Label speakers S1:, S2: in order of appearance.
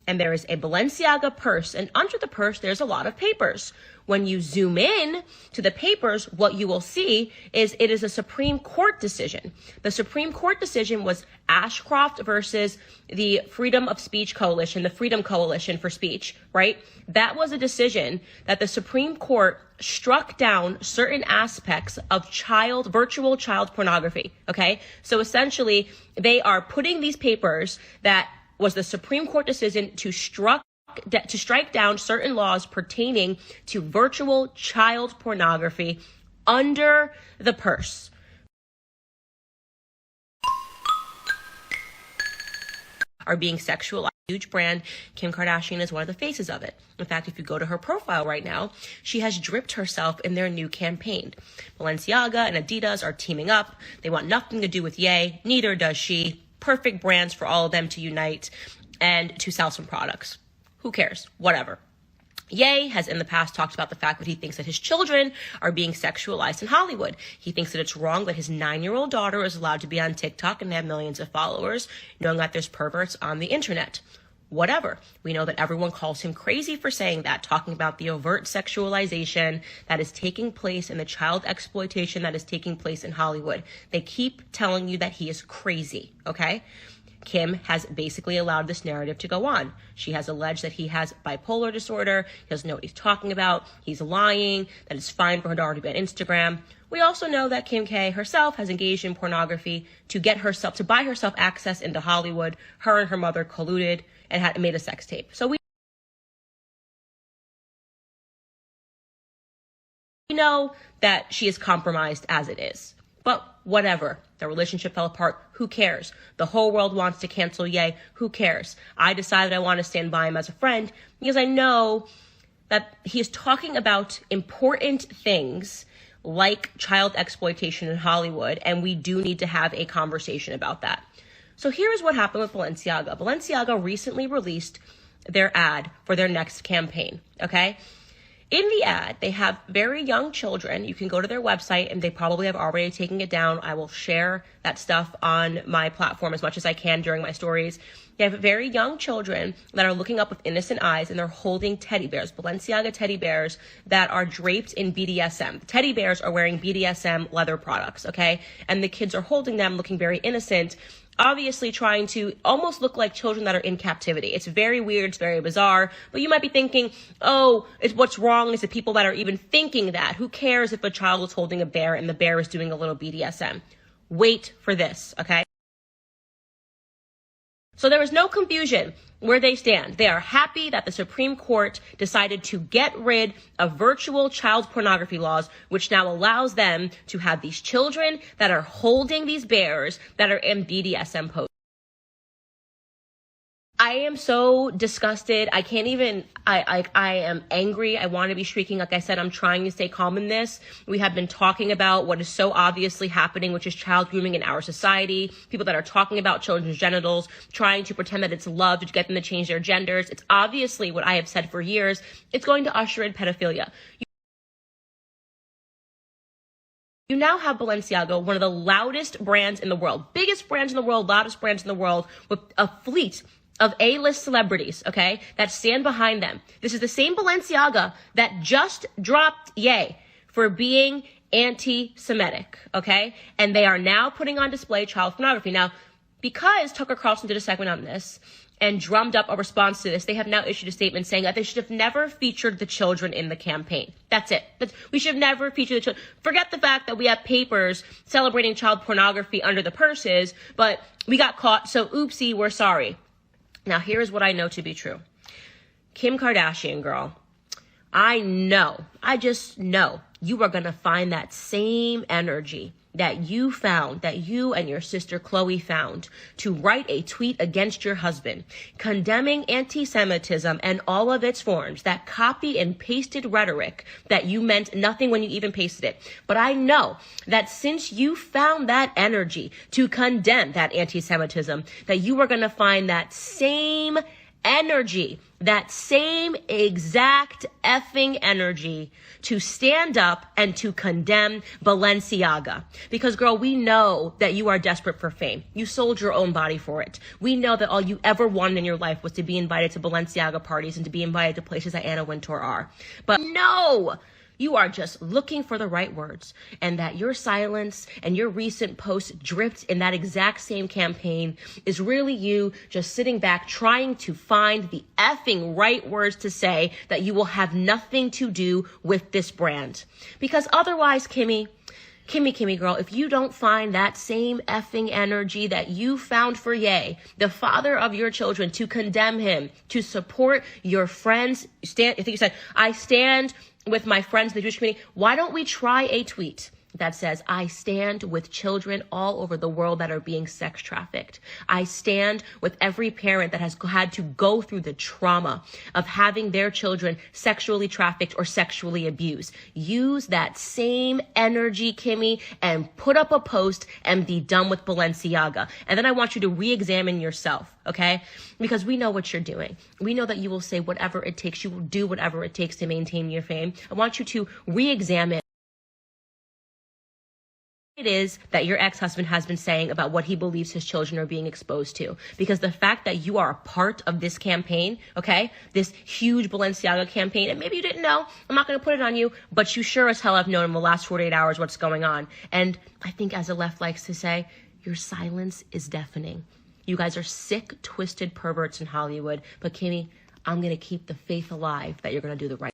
S1: and there is a Balenciaga purse, and under the purse, there's a lot of papers. When you zoom in to the papers, what you will see is it is a Supreme Court decision. The Supreme Court decision was Ashcroft versus the Freedom of Speech Coalition, the Freedom Coalition for Speech, right? That was a decision that the Supreme Court struck down certain aspects of virtual child pornography, okay? So essentially, they are putting these papers that was the Supreme Court decision to strike down certain laws pertaining to virtual child pornography under the purse. Are being sexualized. Huge brand. Kim Kardashian is one of the faces of it. In fact, if you go to her profile right now, she has dripped herself in their new campaign. Balenciaga and Adidas are teaming up. They want nothing to do with Ye. Neither does she. Perfect brands for all of them to unite and to sell some products. Who cares? Whatever. Ye has in the past talked about the fact that he thinks that his children are being sexualized in Hollywood. He thinks that it's wrong that his 9-year-old daughter is allowed to be on TikTok and have millions of followers, knowing that there's perverts on the internet. Whatever. We know that everyone calls him crazy for saying that, talking about the overt sexualization that is taking place and the child exploitation that is taking place in Hollywood. They keep telling you that he is crazy, okay? Kim has basically allowed this narrative to go on. She has alleged that he has bipolar disorder. He doesn't know what he's talking about. He's lying, that it's fine for her daughter to be on Instagram. We also know that Kim K herself has engaged in pornography to buy herself access into Hollywood. Her and her mother colluded and had made a sex tape. So we know that she is compromised as it is. But whatever. The relationship fell apart. Who cares? The whole world wants to cancel Ye. Who cares? I decided I want to stand by him as a friend because I know that he is talking about important things like child exploitation in Hollywood, and we do need to have a conversation about that. So here's what happened with Balenciaga. Balenciaga recently released their ad for their next campaign, okay? In the ad, they have very young children. You can go to their website, and they probably have already taken it down. I will share that stuff on my platform as much as I can during my stories. They have very young children that are looking up with innocent eyes, and they're holding teddy bears, Balenciaga teddy bears that are draped in BDSM. Teddy bears are wearing BDSM leather products, okay? And the kids are holding them looking very innocent, obviously trying to almost look like children that are in captivity. It's very weird. It's very bizarre. But you might be thinking, oh, what's wrong is the people that are even thinking that. Who cares if a child is holding a bear and the bear is doing a little BDSM? Wait for this, okay? So there is no confusion where they stand. They are happy that the Supreme Court decided to get rid of virtual child pornography laws, which now allows them to have these children that are holding these bears that are in BDSM poses. I am so disgusted. I can't even, I am angry. I want to be shrieking. Like I said, I'm trying to stay calm in this. We have been talking about what is so obviously happening, which is child grooming in our society. People that are talking about children's genitals, trying to pretend that it's love to get them to change their genders. It's obviously what I have said for years. It's going to usher in pedophilia. You now have Balenciaga, one of the loudest brands in the world, biggest brands in the world, loudest brands in the world, with a fleet of A-list celebrities, okay, that stand behind them. This is the same Balenciaga that just dropped Ye for being anti-Semitic, okay? And they are now putting on display child pornography. Now, because Tucker Carlson did a segment on this and drummed up a response to this, they have now issued a statement saying that they should have never featured the children in the campaign. That's it. We should have never featured the children. Forget the fact that we have papers celebrating child pornography under the purses, but we got caught, so oopsie, we're sorry. Now, here's what I know to be true. Kim Kardashian, girl, I just know you are going to find that same energy that you found, that you and your sister Chloe found, to write a tweet against your husband, condemning anti-Semitism and all of its forms, that copy and pasted rhetoric that you meant nothing when you even pasted it. But I know that since you found that energy to condemn that anti-Semitism, that you are going to find that same energy, that same exact effing energy to stand up and to condemn Balenciaga. Because girl, we know that you are desperate for fame. You sold your own body for it. We know that all you ever wanted in your life was to be invited to Balenciaga parties and to be invited to places that Anna Wintour are. But no! You are just looking for the right words, and that your silence and your recent posts dripped in that exact same campaign is really you just sitting back trying to find the effing right words to say that you will have nothing to do with this brand. Because otherwise, Kimmy girl, if you don't find that same effing energy that you found for Ye, the father of your children, to condemn him, to support your friends, I think you said, I stand with my friends in the Jewish community. Why don't we try a tweet that says, I stand with children all over the world that are being sex trafficked. I stand with every parent that has had to go through the trauma of having their children sexually trafficked or sexually abused. Use that same energy, Kimmy, and put up a post and be done with Balenciaga. And then I want you to re-examine yourself, okay? Because we know what you're doing. We know that you will say whatever it takes. You will do whatever it takes to maintain your fame. I want you to re-examine it is that your ex-husband has been saying about what he believes his children are being exposed to. Because the fact that you are a part of this campaign, okay, this huge Balenciaga campaign, and maybe you didn't know, I'm not going to put it on you, but you sure as hell have known in the last 48 hours what's going on. And I think, as the left likes to say, your silence is deafening. You guys are sick, twisted perverts in Hollywood. But Kimmy, I'm going to keep the faith alive that you're going to do the right